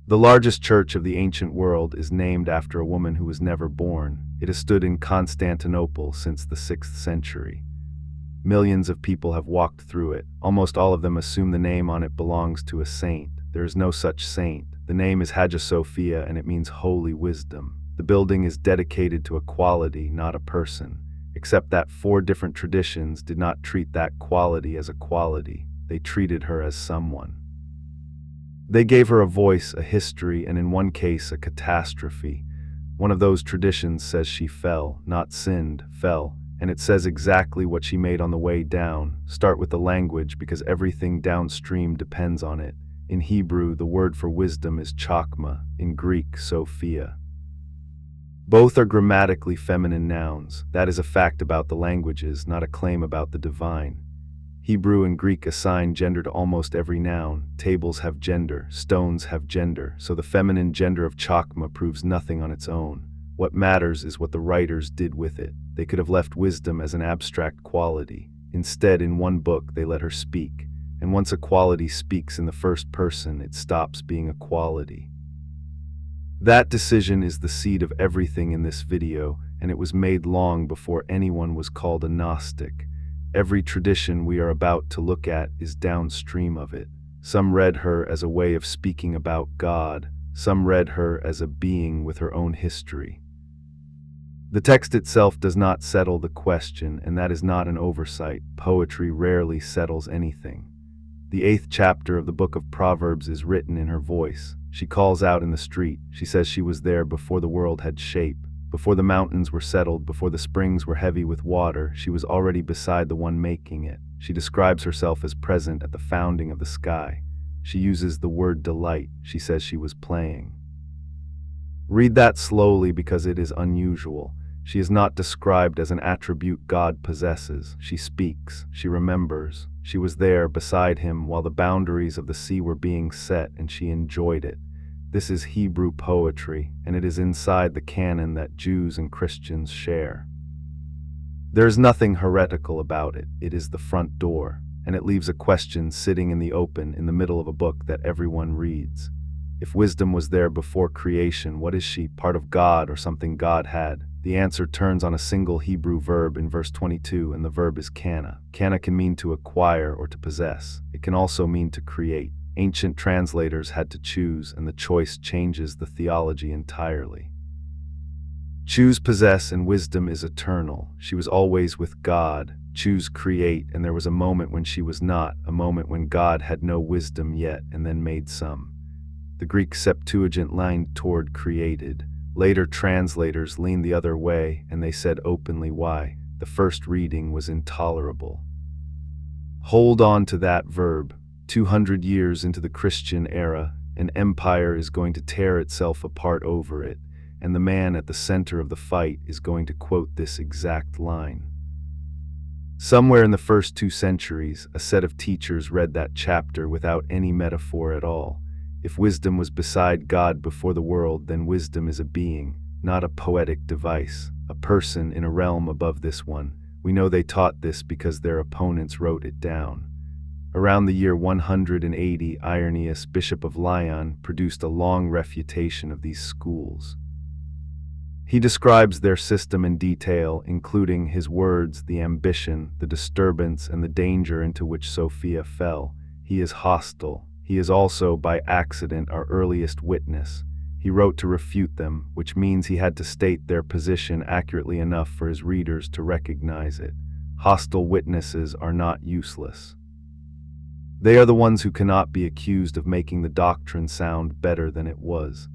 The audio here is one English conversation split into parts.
The largest church of the ancient world is named after a woman who was never born. It has stood in Constantinople since the 6th century. Millions of people have walked through it. Almost all of them assume the name on it belongs to a saint. There is no such saint. The name is Hagia Sophia and it means holy wisdom. The building is dedicated to a quality, not a person, except that 4 different traditions did not treat that quality as a quality. They treated her as someone. They gave her a voice, a history, and in one case, a catastrophe. One of those traditions says she fell, not sinned, fell, and it says exactly what she made on the way down. Start with the language because everything downstream depends on it. In Hebrew, the word for wisdom is chokmah, in Greek, Sophia. Both are grammatically feminine nouns. That is a fact about the languages, not a claim about the divine. Hebrew and Greek assign gender to almost every noun. Tables have gender, stones have gender, so the feminine gender of chokmah proves nothing on its own. What matters is what the writers did with it. They could have left wisdom as an abstract quality. Instead, in one book, they let her speak. And once a quality speaks in the first person, it stops being a quality. That decision is the seed of everything in this video, and it was made long before anyone was called a Gnostic. Every tradition we are about to look at is downstream of it. Some read her as a way of speaking about God. Some read her as a being with her own history. The text itself does not settle the question, and that is not an oversight. Poetry rarely settles anything. The 8th chapter of the book of Proverbs is written in her voice. She calls out in the street. She says she was there before the world had shape. Before the mountains were settled, before the springs were heavy with water, she was already beside the one making it. She describes herself as present at the founding of the sky. She uses the word delight. She says she was playing. Read that slowly because it is unusual. She is not described as an attribute God possesses. She speaks. She remembers. She was there beside him while the boundaries of the sea were being set, and she enjoyed it. This is Hebrew poetry, and it is inside the canon that Jews and Christians share. There is nothing heretical about it. It is the front door, and it leaves a question sitting in the open in the middle of a book that everyone reads. If wisdom was there before creation, what is she, part of God or something God had? The answer turns on a single Hebrew verb in verse 22, and the verb is qanah. Qanah can mean to acquire or to possess. It can also mean to create. Ancient translators had to choose, and the choice changes the theology entirely. Choose, possess, and wisdom is eternal. She was always with God. Choose, create, and there was a moment when she was not, a moment when God had no wisdom yet and then made some. The Greek Septuagint leaned toward created. Later translators leaned the other way, and they said openly why. The first reading was intolerable. Hold on to that verb. 200 years into the Christian era, an empire is going to tear itself apart over it, and the man at the center of the fight is going to quote this exact line. Somewhere in the first 2 centuries, a set of teachers read that chapter without any metaphor at all. If wisdom was beside God before the world, then wisdom is a being, not a poetic device, a person in a realm above this one. We know they taught this because their opponents wrote it down. Around the year 180, Irenaeus, bishop of Lyon, produced a long refutation of these schools. He describes their system in detail, including his words, the ambition, the disturbance, and the danger into which Sophia fell. He is hostile. He is also, by accident, our earliest witness. He wrote to refute them, which means he had to state their position accurately enough for his readers to recognize it. Hostile witnesses are not useless. They are the ones who cannot be accused of making the doctrine sound better than it was.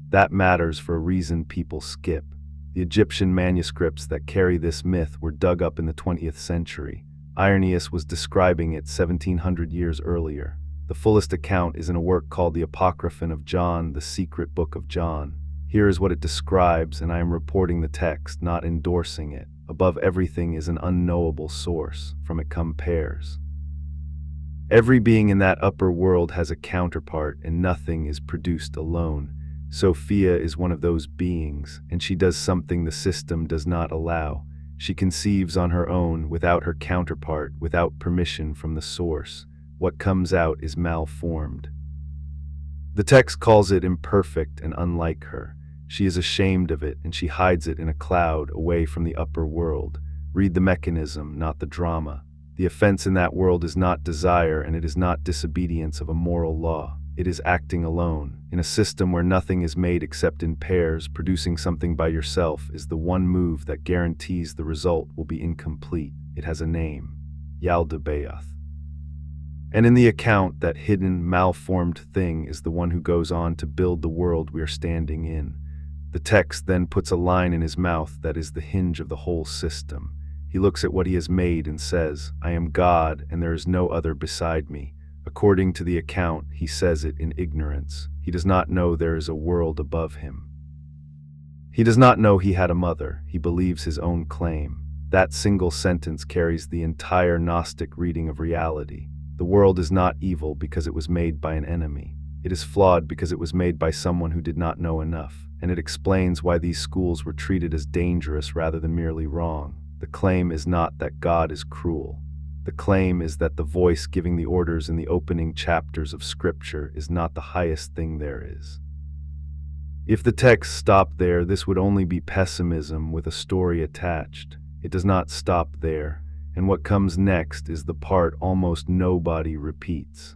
That matters for a reason people skip. The Egyptian manuscripts that carry this myth were dug up in the 20th century. Irenaeus was describing it 1700 years earlier. The fullest account is in a work called the Apocryphon of John, the secret book of John. Here is what it describes, and I am reporting the text, not endorsing it. Above everything is an unknowable source. From it come pairs. Every being in that upper world has a counterpart, and nothing is produced alone. Sophia is one of those beings, and she does something the system does not allow. She conceives on her own, without her counterpart, without permission from the source. What comes out is malformed. The text calls it imperfect and unlike her. She is ashamed of it, and she hides it in a cloud away from the upper world. Read the mechanism, not the drama. The offense in that world is not desire, and it is not disobedience of a moral law. It is acting alone. In a system where nothing is made except in pairs, producing something by yourself is the one move that guarantees the result will be incomplete. It has a name: Yaldabaoth. And in the account, that hidden, malformed thing is the one who goes on to build the world we are standing in. The text then puts a line in his mouth that is the hinge of the whole system. He looks at what he has made and says, "I am God, and there is no other beside me." According to the account, he says it in ignorance. He does not know there is a world above him. He does not know he had a mother. He believes his own claim. That single sentence carries the entire Gnostic reading of reality. The world is not evil because it was made by an enemy. It is flawed because it was made by someone who did not know enough, and it explains why these schools were treated as dangerous rather than merely wrong. The claim is not that God is cruel. The claim is that the voice giving the orders in the opening chapters of Scripture is not the highest thing there is. If the text stopped there, this would only be pessimism with a story attached. It does not stop there, and what comes next is the part almost nobody repeats.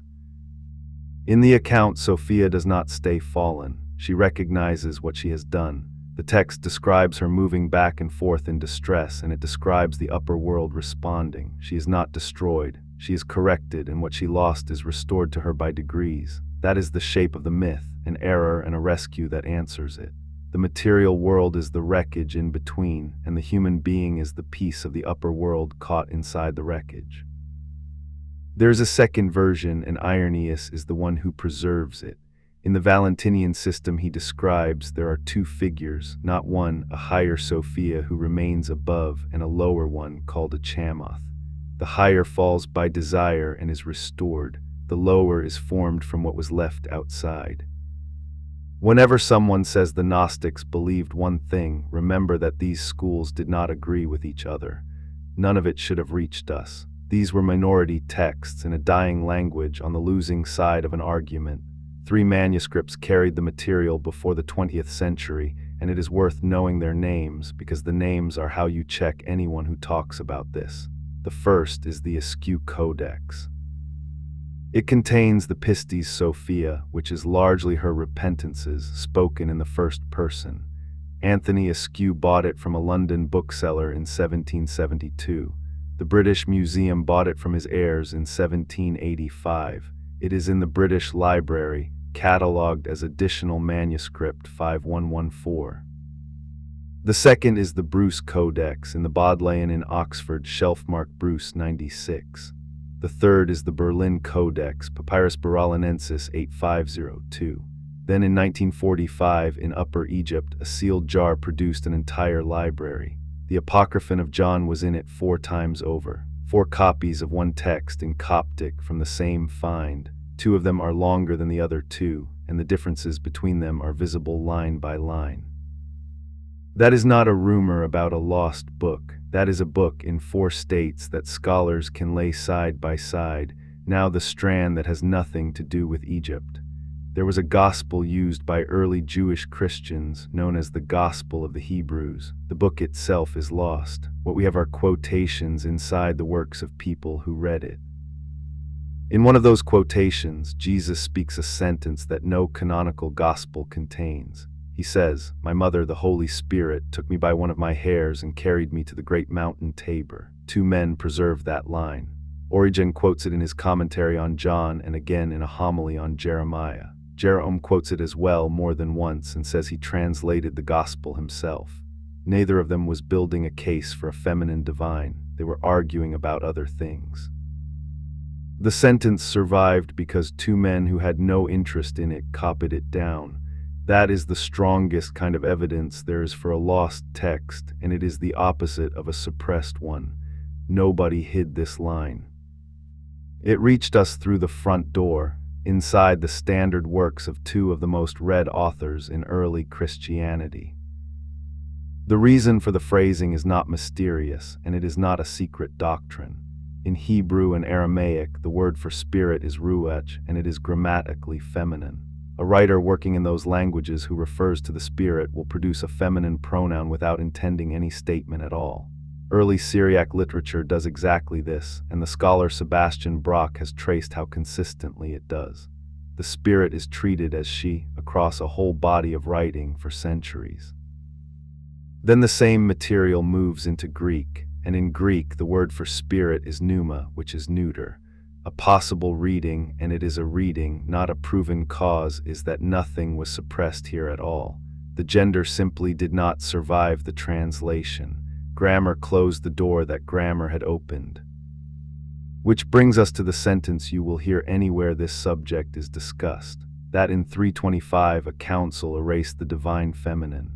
In the account, Sophia does not stay fallen. She recognizes what she has done. The text describes her moving back and forth in distress, and it describes the upper world responding. She is not destroyed. She is corrected, and what she lost is restored to her by degrees. That is the shape of the myth, an error and a rescue that answers it. The material world is the wreckage in between, and the human being is the piece of the upper world caught inside the wreckage. There is a second version, and Irenaeus is the one who preserves it. In the Valentinian system he describes there are two figures, not one, a higher Sophia who remains above, and a lower one called a chokmah. The higher falls by desire and is restored. The lower is formed from what was left outside. Whenever someone says the Gnostics believed one thing, remember that these schools did not agree with each other. None of it should have reached us. These were minority texts in a dying language on the losing side of an argument. 3 manuscripts carried the material before the 20th century, and it is worth knowing their names because the names are how you check anyone who talks about this. The first is the Askew Codex. It contains the Pistis Sophia, which is largely her repentances, spoken in the first person. Anthony Askew bought it from a London bookseller in 1772. The British Museum bought it from his heirs in 1785. It is in the British Library, catalogued as Additional Manuscript 5114. The second is the Bruce Codex in the Bodleian in Oxford, shelfmark Bruce 96. The third is the Berlin Codex, Papyrus Berlinensis 8502. Then in 1945, in Upper Egypt, a sealed jar produced an entire library. The Apocryphon of John was in it 4 times over. 4 copies of one text in Coptic from the same find. 2 of them are longer than the other 2, and the differences between them are visible line by line. That is not a rumor about a lost book. That is a book in 4 states that scholars can lay side by side, now the strand that has nothing to do with Egypt. There was a gospel used by early Jewish Christians, known as the Gospel of the Hebrews. The book itself is lost. What we have are quotations inside the works of people who read it. In one of those quotations, Jesus speaks a sentence that no canonical gospel contains. He says, "My mother, the Holy Spirit, took me by one of my hairs and carried me to the great mountain Tabor." 2 men preserve that line. Origen quotes it in his commentary on John and again in a homily on Jeremiah. Jerome quotes it as well more than once and says he translated the gospel himself. Neither of them was building a case for a feminine divine. They were arguing about other things. The sentence survived because 2 men who had no interest in it copied it down. That is the strongest kind of evidence there is for a lost text, and it is the opposite of a suppressed one. Nobody hid this line. It reached us through the front door, inside the standard works of 2 of the most read authors in early Christianity. The reason for the phrasing is not mysterious, and it is not a secret doctrine. In Hebrew and Aramaic, the word for spirit is ruach, and it is grammatically feminine. A writer working in those languages who refers to the spirit will produce a feminine pronoun without intending any statement at all. Early Syriac literature does exactly this, and the scholar Sebastian Brock has traced how consistently it does. The spirit is treated as she across a whole body of writing for centuries. Then the same material moves into Greek, and in Greek the word for spirit is pneuma, which is neuter. A possible reading, and it is a reading, not a proven cause, is that nothing was suppressed here at all. The gender simply did not survive the translation. Grammar closed the door that grammar had opened. Which brings us to the sentence you will hear anywhere this subject is discussed, that in 325 a council erased the divine feminine.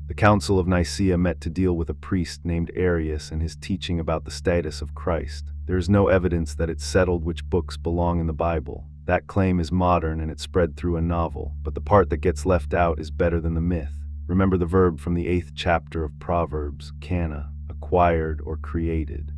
The Council of Nicaea met to deal with a priest named Arius and his teaching about the status of Christ. There is no evidence that it settled which books belong in the Bible. That claim is modern and it spread through a novel, but the part that gets left out is better than the myth. Remember the verb from the 8th chapter of Proverbs, qanah, acquired or created.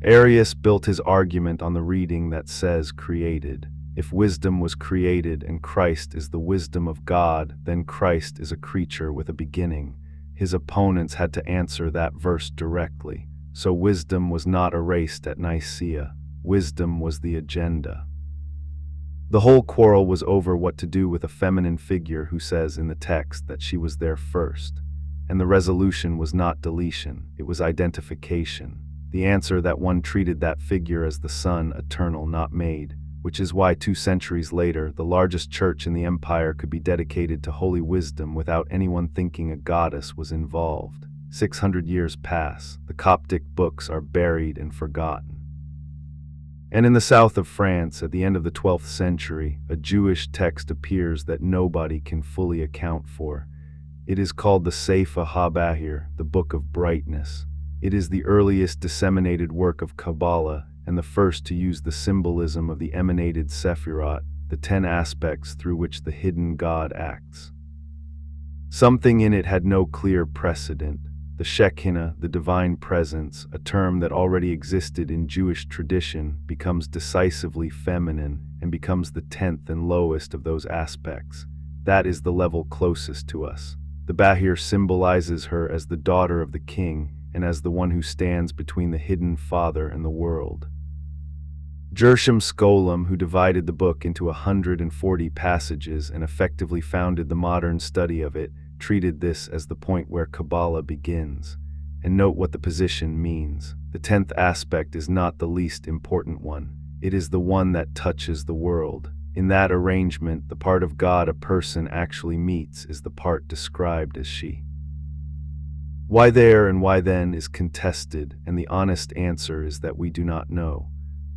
Arius built his argument on the reading that says created. If wisdom was created and Christ is the wisdom of God, then Christ is a creature with a beginning. His opponents had to answer that verse directly. So wisdom was not erased at Nicaea. Wisdom was the agenda. The whole quarrel was over what to do with a feminine figure who says in the text that she was there first. And the resolution was not deletion, it was identification. The answer that one treated that figure as the Son, eternal, not made, which is why 2 centuries later, the largest church in the empire could be dedicated to holy wisdom without anyone thinking a goddess was involved. 600 years pass, the Coptic books are buried and forgotten. And in the south of France, at the end of the 12th century, a Jewish text appears that nobody can fully account for. It is called the Sefer ha-bahir, the Book of Brightness. It is the earliest disseminated work of Kabbalah, and the first to use the symbolism of the emanated Sephirot, the 10 aspects through which the hidden God acts. Something in it had no clear precedent. The Shekinah, the divine presence, a term that already existed in Jewish tradition, becomes decisively feminine and becomes the 10th and lowest of those aspects. That is the level closest to us. The Bahir symbolizes her as the daughter of the king and as the one who stands between the hidden Father and the world. Gershom Scholem, who divided the book into 140 passages and effectively founded the modern study of it, treated this as the point where Kabbalah begins. And note what the position means. The 10th aspect is not the least important one. It is the one that touches the world. In that arrangement, the part of God a person actually meets is the part described as she. Why there and why then is contested, and the honest answer is that we do not know.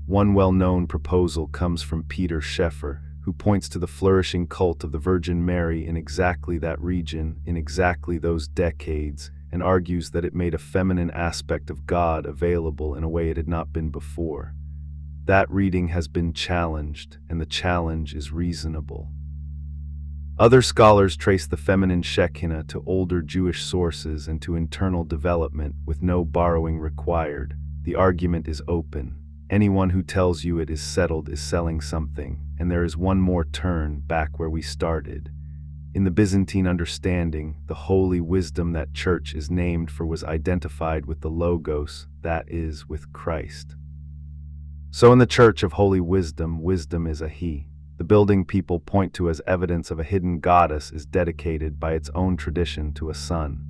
One well-known proposal comes from Peter Scheffer, who points to the flourishing cult of the Virgin Mary in exactly that region, in exactly those decades, and argues that it made a feminine aspect of God available in a way it had not been before. That reading has been challenged, and the challenge is reasonable. Other scholars trace the feminine Shekinah to older Jewish sources and to internal development with no borrowing required. The argument is open. Anyone who tells you it is settled is selling something, and there is one more turn back where we started. In the Byzantine understanding, the holy wisdom that church is named for was identified with the Logos, that is, with Christ. So in the Church of Holy Wisdom, wisdom is a he. The building people point to as evidence of a hidden goddess is dedicated by its own tradition to a son.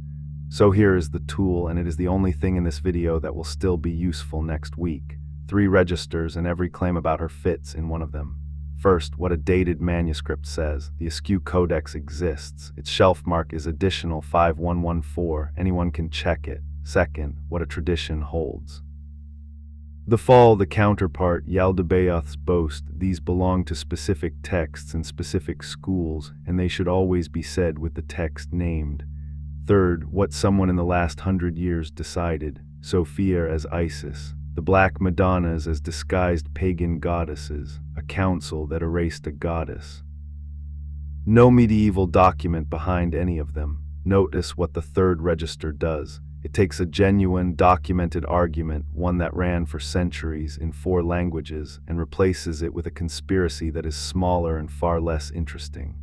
So here is the tool, and it is the only thing in this video that will still be useful next week. 3 registers, and every claim about her fits in one of them. First, what a dated manuscript says. The Askew Codex exists. Its shelf mark is additional 5114. Anyone can check it. Second, what a tradition holds. The fall, the counterpart, Yaldabaoth's boast, these belong to specific texts and specific schools, and they should always be said with the text named. Third, what someone in the last 100 years decided. Sophia as Isis. The Black Madonnas as disguised pagan goddesses, a council that erased a goddess. No medieval document behind any of them. Notice what the 3rd register does. It takes a genuine, documented argument, one that ran for centuries in 4 languages, and replaces it with a conspiracy that is smaller and far less interesting.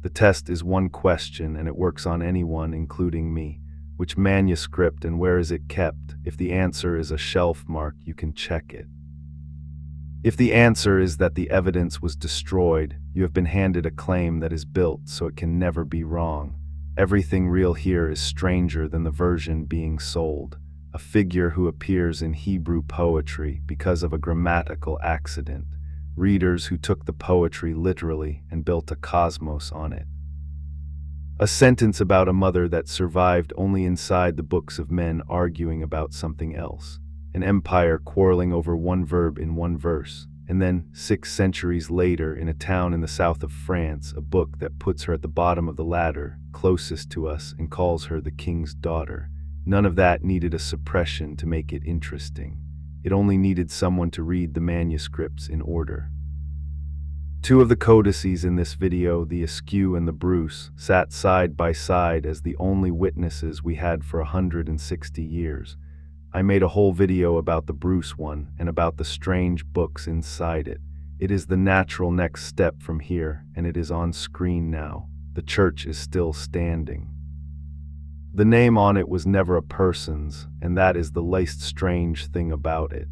The test is one question, and it works on anyone, including me. Which manuscript and where is it kept? If the answer is a shelf mark, you can check it. If the answer is that the evidence was destroyed, you have been handed a claim that is built so it can never be wrong. Everything real here is stranger than the version being sold. A figure who appears in Hebrew poetry because of a grammatical accident. Readers who took the poetry literally and built a cosmos on it. A sentence about a mother that survived only inside the books of men arguing about something else. An empire quarreling over one verb in one verse. And then, 6 centuries later, in a town in the south of France, a book that puts her at the bottom of the ladder, closest to us, and calls her the king's daughter. None of that needed a suppression to make it interesting. It only needed someone to read the manuscripts in order. 2 of the codices in this video, the Askew and the Bruce, sat side by side as the only witnesses we had for 160 years. I made a whole video about the Bruce one and about the strange books inside it. It is the natural next step from here, and it is on screen now. The church is still standing. The name on it was never a person's, and that is the least strange thing about it.